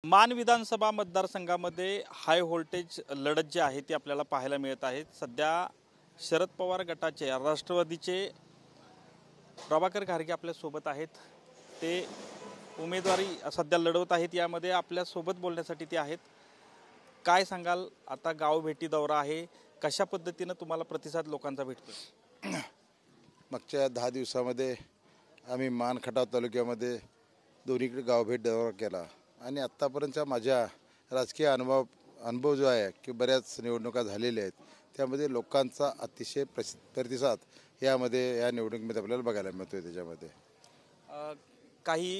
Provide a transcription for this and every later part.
मान विधानसभा मतदारसंघामध्ये high voltage लढत जी आहे ती आपल्याला पाहायला मिळत आहे। सध्या शरद पवार गटाचे राष्ट्रवादीचे प्रभाकर घारगे आपल्या सोबत आहेत। ते उमेदवारी सध्या लढवत आहेत। यामध्ये आपल्या सोबत बोलण्यासाठी ते आहेत। काय सांगाल, आता गाव भेटी दौरा आहे, कशा पद्धतीने तुम्हाला प्रतिसाद लोकांचा भेटतो? मागच्या 10 दिवसामध्ये आम्ही मान खटाव तालुक्यामध्ये दोन्हीकडे गावभेट दौरा केला आणि आत्तापर्यंतचा माझ्या राजकीय अनुभव जो आहे की बऱ्याच निवडणुका झालेल्या आहेत, त्यामध्ये लोकांचा अतिशय प्रतिसाद या निवडणुकीमध्ये आपल्याला बघायला मिळतोय। त्याच्यामध्ये काही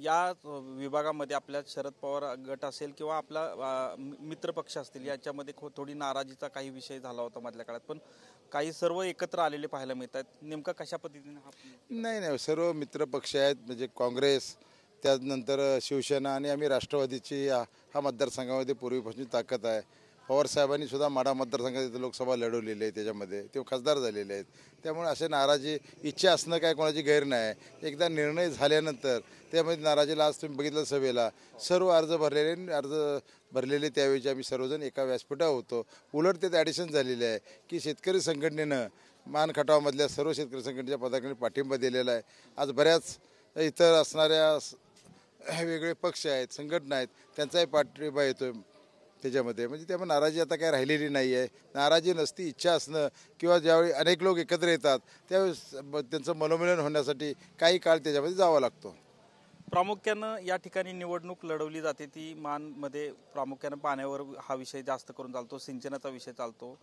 या विभागामध्ये आपल्या शरद पवार गट असेल किंवा आपला मित्रपक्ष असतील, याच्यामध्ये थोडी नाराजीचा काही विषय झाला होता मधल्या काळात, पण काही सर्व एकत्र आलेले पाहायला मिळतात। नेमका कशा पद्धतीने? नाही, सर्व मित्रपक्ष आहेत, म्हणजे काँग्रेस, त्यानंतर शिवसेना आणि आम्ही राष्ट्रवादीची हा मतदारसंघामध्ये पूर्वीपासून ताकद आहे। पवार साहेबांनी सुद्धा माढा मतदारसंघात लोकसभा लढवलेली आहे, त्याच्यामध्ये ते खासदार झालेले आहेत। त्यामुळे असे नाराजी इच्छा असणं काय कोणाची गैर नाही। एकदा निर्णय झाल्यानंतर त्यामध्ये नाराजीला आज तुम्ही बघितलं सभेला सर्व अर्ज भरलेले त्यावेळी आम्ही सर्वजण एका व्यासपीठावर होतो। उलट ते ॲडिशन झालेले आहे की शेतकरी संघटनेनं मान खटावमधल्या सर्व शेतकरी संघटनेच्या पदाधिकाऱ्यांनी पाठिंबा दिलेला आहे। आज बऱ्याच इतर असणाऱ्या वेगळे पक्ष आहेत, संघटना आहेत, त्यांचाही पाठिंबा येतो त्याच्यामध्ये। म्हणजे त्यामुळे नाराजी आता काय राहिलेली नाही आहे। नाराजी नसती, इच्छा असणं किंवा ज्यावेळी अनेक लोक एकत्र येतात त्यावेळेस त्यांचं मनोमिलन होण्यासाठी काही काळ त्याच्यामध्ये जावं लागतो। प्रामुख्यानं या ठिकाणी निवडणूक लढवली जाते ती मानमध्ये प्रामुख्यानं पाण्यावर हा विषय जास्त करून चालतो, सिंचनाचा विषय चालतो।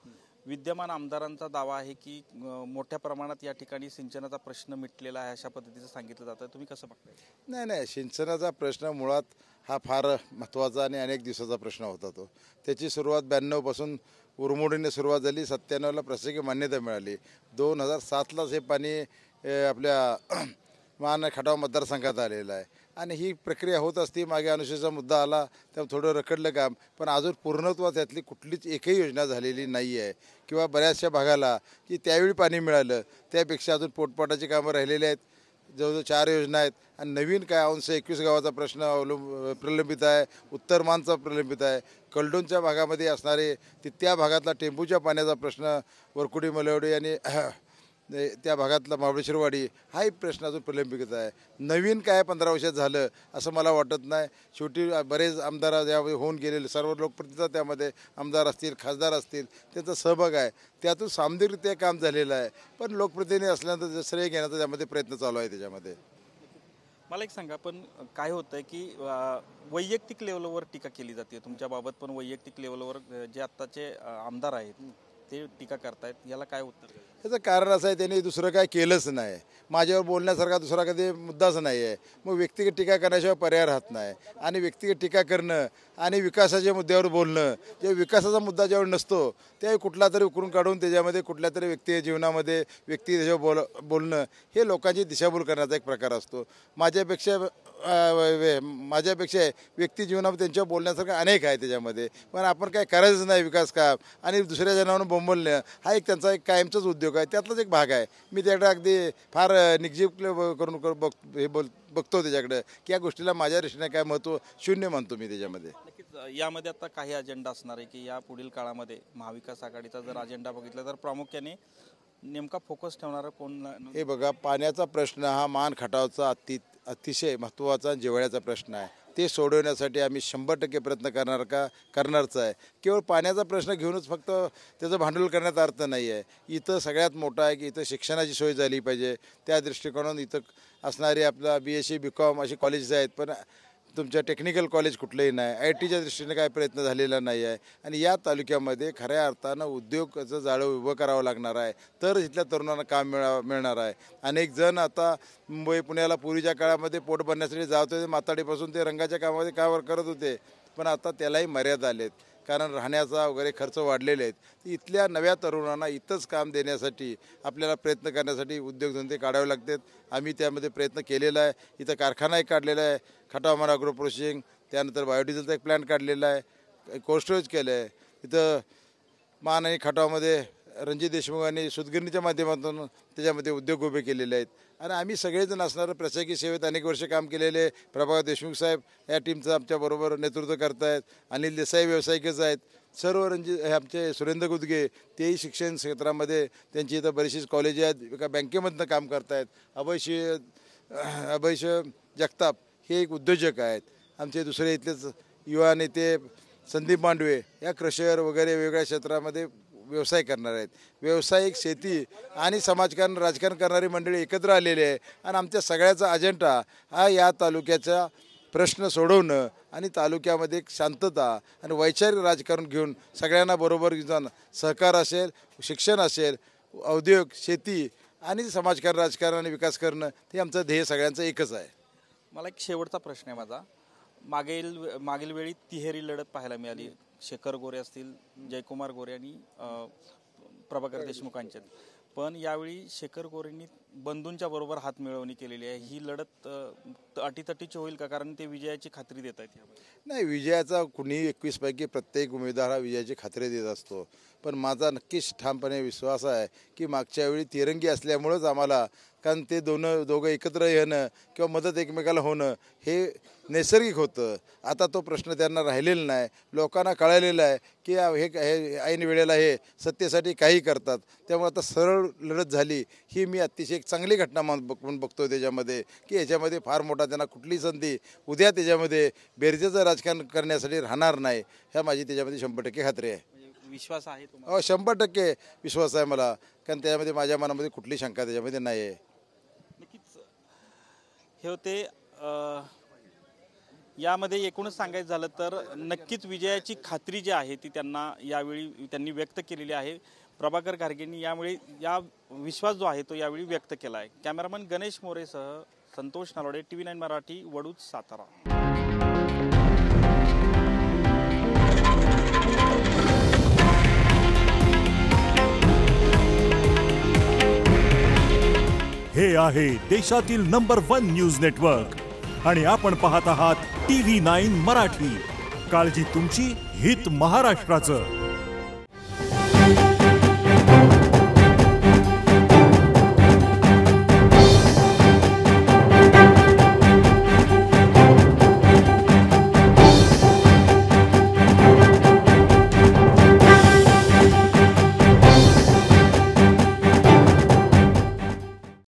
विद्यमान आमदारांचा दावा आहे की मोठ्या प्रमाणात या ठिकाणी सिंचनाचा प्रश्न मिटलेला आहे, अशा पद्धतीचं सांगितलं जातं। तुम्ही कसं बघताय? नाही, सिंचनाचा प्रश्न मुळात हा फार महत्त्वाचा आणि अनेक दिवसाचा प्रश्न होता। त्याची सुरुवात 92 पासून उरमोडीने सुरुवात झाली, 97ला प्रशासकीय मान्यता मिळाली, 2007लाच हे पाणी आपल्या मान खटाव मतदारसंघात आलेलं आहे आणि ही प्रक्रिया होत असती। मागे अनुसूचीचा मुद्दा आला त्यामुळे थोडं रखडलं काम, पण अजून पूर्णत्वात त्यातली कुठलीच एकही योजना झालेली नाही आहे किंवा बऱ्याचशा भागाला की त्यावेळी पाणी मिळालं त्यापेक्षा अजून पोटपाटाची कामं राहिलेली आहेत। जवळजवळ 4 योजना आहेत आणि नवीन काय 21 गावाचा प्रश्न प्रलंबित आहे, उत्तर मानचा प्रलंबित आहे, कलडोनच्या भागामध्ये असणारे त्या भागातला टेंबूच्या पाण्याचा प्रश्न, वरकुडी मलवडी आणि त्या भागातला महाबळेश्वरवाडी हाही प्रश्न अजून प्रलंबित आहे। नवीन काय 15 वर्षात झालं असं मला वाटत नाही। शेवटी बरेच आमदार यामध्ये होऊन गेलेले, सर्व लोकप्रतिनिधी त्यामध्ये आमदार असतील, खासदार असतील, त्यांचा सहभाग आहे, त्यातून सामूहिकरित्या काम झालेलं आहे। पण लोकप्रतिनिधी असल्यानंतर श्रेय घेण्याचा त्यामध्ये प्रयत्न चालू आहे। त्याच्यामध्ये मला एक सांगा, पण काय होतंय की वैयक्तिक लेवलवर टीका केली जाते तुमच्याबाबत, पण वैयक्तिक लेवलवर जे आत्ताचे आमदार आहेत ते टीका करतायत, याला काय उत्तर? त्याचं कारण असं आहे, त्यांनी दुसरं काय केलंच नाही, माझ्यावर बोलण्यासारखा दुसरा कधी मुद्दाच नाही आहे। मग व्यक्तिगत टीका करण्याशिवाय पर्याय राहत नाही आणि व्यक्तिगत टीका करणं आणि विकासाच्या मुद्द्यावर बोलणं, जे विकासाचा मुद्दा ज्यावेळी नसतो त्यावेळी कुठला तरी उकरून काढून त्याच्यामध्ये कुठल्या तरी व्यक्ती जीवनामध्ये त्याच्यावर बोलणं हे लोकांची दिशाभूल करण्याचा एक प्रकार असतो। माझ्यापेक्षा व्यक्ती जीवनामध्ये त्यांच्यावर बोलण्यासारखं अनेक आहे त्याच्यामध्ये, पण आपण काय करायचंच नाही विकास काम आणि दुसऱ्या जणांना बोंबलणं हा एक त्यांचा एक कायमचाच उद्योग आहे, त्यातलाच एक भाग आहे। मी त्याकडे अगदी फार निगजीव करून बघतो त्याच्याकडे की या गोष्टीला माझ्या दृष्टीने काय महत्त्व शून्य मानतो मी त्याच्यामध्ये। नक्कीच यामध्ये आता काही अजेंडा असणार आहे की या पुढील काळामध्ये महाविकास आघाडीचा जर अजेंडा बघितला तर प्रामुख्याने नेमका फोकस ठेवणारा कोण? हे बघा, पाण्याचा प्रश्न हा मान खटावचा अतिशय महत्त्वाचा जिव्हाळ्याचा प्रश्न आहे। ते सोडवण्यासाठी आम्ही 100% प्रयत्न करणारच आहे। केवळ पाण्याचा प्रश्न घेऊनच फक्त त्याचं भांडवल करण्याचा अर्थ नाही आहे। इथं सगळ्यात मोठा आहे की इथं शिक्षणाची सोय झाली पाहिजे। त्या दृष्टिकोनातून इथं असणारे आपला BSc BCom अशी कॉलेजेस आहेत, पण तुमच्या टेक्निकल कॉलेज कुठलंही नाही, ITच्या दृष्टीने काय प्रयत्न झालेला नाही आहे आणि या तालुक्यामध्ये खऱ्या अर्थानं उद्योगाचं जाळं उभं करावं लागणार आहे, तर इथल्या तरुणांना काम मिळणार आहे। अनेक जण आता मुंबई पुण्याला पूर्वीच्या काळामध्ये पोट भरण्यासाठी जात होते, माताडीपासून ते रंगाच्या कामामध्ये काम करत होते, पण आता त्यालाही मर्यादा आलेत कारण राहण्याचा वगैरे खर्च वाढलेले आहेत। इथल्या नव्या तरुणांना इथंच काम देण्यासाठी आपल्याला प्रयत्न करण्यासाठी उद्योगधंदे काढावे लागतात। आम्ही त्यामध्ये प्रयत्न केलेला आहे। इथं कारखाना एक काढलेला आहे, खटाव मान ॲग्रो प्रोसेसिंग, त्यानंतर बायोडिझेलचा एक प्लॅन्ट काढलेला आहे, कोल्ड स्टोरेज केलं आहे। इथं मान आणि खटावमध्ये रणजित देशमुखांनी सुतगिरणीच्या माध्यमातून त्याच्यामध्ये उद्योग उभे केलेले आहेत आणि आम्ही सगळेजण असणारं प्रशासकीय सेवेत अनेक वर्ष काम केलेले प्रभाकर देशमुख साहेब या टीमचं आमच्याबरोबर नेतृत्व करतायत. अनिल देसाई व्यावसायिकच आहेत. सर्व हे आमचे सुरेंद्र गुदगे तेही शिक्षण क्षेत्रामध्ये त्यांची इथं बरीचशी कॉलेज आहेत, एका बँकेमधनं काम करतायत. अभय जगताप हे एक उद्योजक आहेत. आमचे दुसरे इथलेच युवा नेते संदीप मांडवे या क्रशर वगैरे वेगवेगळ्या क्षेत्रामध्ये व्यवसाय करणार आहेत. व्यावसायिक, शेती आणि समाजकारण, राजकारण करणारी मंडळी एकत्र आलेली आहे. आणि आमच्या सगळ्याचा अजेंडा हा या तालुक्याचा प्रश्न सोडवणं आणि तालुक्यामध्ये एक शांतता आणि वैचारिक राजकारण घेऊन सगळ्यांना बरोबर घेऊन सहकार असेल, शिक्षण असेल, औद्योगिक, शेती आणि समाजकारण, राजकारण आणि विकास करणं हे आमचं ध्येय सगळ्यांचं एकच आहे. मला एक शेवटचा प्रश्न आहे माझा. मागील वेळी तिहेरी लढत पाहायला मिळाली. शेखर गोरे असतील, जयकुमार गोरे आणि प्रभाकर देशमुखांच्यात. पण यावेळी शेखर गोरेंनी बंधूंच्या बरोबर हात मिळवणी केलेली आहे. ही लढत अटीतटीची होईल का? कारण ते विजयाची खात्री देत आहेत. नाही, विजयाचा कुणी 21 पैकी प्रत्येक उमेदवार हा विजयाची खात्री देत असतो. पण माझा नक्कीच ठामपणे विश्वास आहे की मागच्या वेळी तिरंगी असल्यामुळंच आम्हाला, कारण ते दोघं एकत्र येणं किंवा मदत एकमेकाला होणं हे नैसर्गिक होतं. आता तो प्रश्न त्यांना राहिलेला नाही. लोकांना कळालेलं आहे की हे ऐन वेळेला हे सत्तेसाठी काही करतात. त्यामुळे आता सरळ लढत झाली ही मी अतिशय एक चांगली घटना म्हणून बघतो त्याच्यामध्ये, की याच्यामध्ये फार मोठा त्यांना कुठली संधी उद्या त्याच्यामध्ये बेरजेचं राजकारण करण्यासाठी राहणार नाही. ह्या माझी त्याच्यामध्ये 100% खात्री आहे. विश्वास आहे तुम्हाला? 100% विश्वास आहे मला, कारण त्याच्यामध्ये माझ्या मनामध्ये कुठली शंका त्याच्यामध्ये नाही आहे. नक्कीच हे होते. यामध्ये एकूणच सांगायचं झालं तर नक्कीच विजयाची खात्री जी आहे ती त्यांनी व्यक्त केलेली आहे. प्रभाकर घारगेंनी यावेळी विश्वास जो आहे तो यावेळी व्यक्त केला आहे. कॅमेरामन गणेश मोरेसह संतोष नालोडे, TV9 मराठी, वडूज, सातारा. हे आहे देशातील नंबर 1 न्यूज नेटवर्क आणि आपण पाहत आहात TV9 मराठी. काळजी तुमची, हित महाराष्ट्राचं.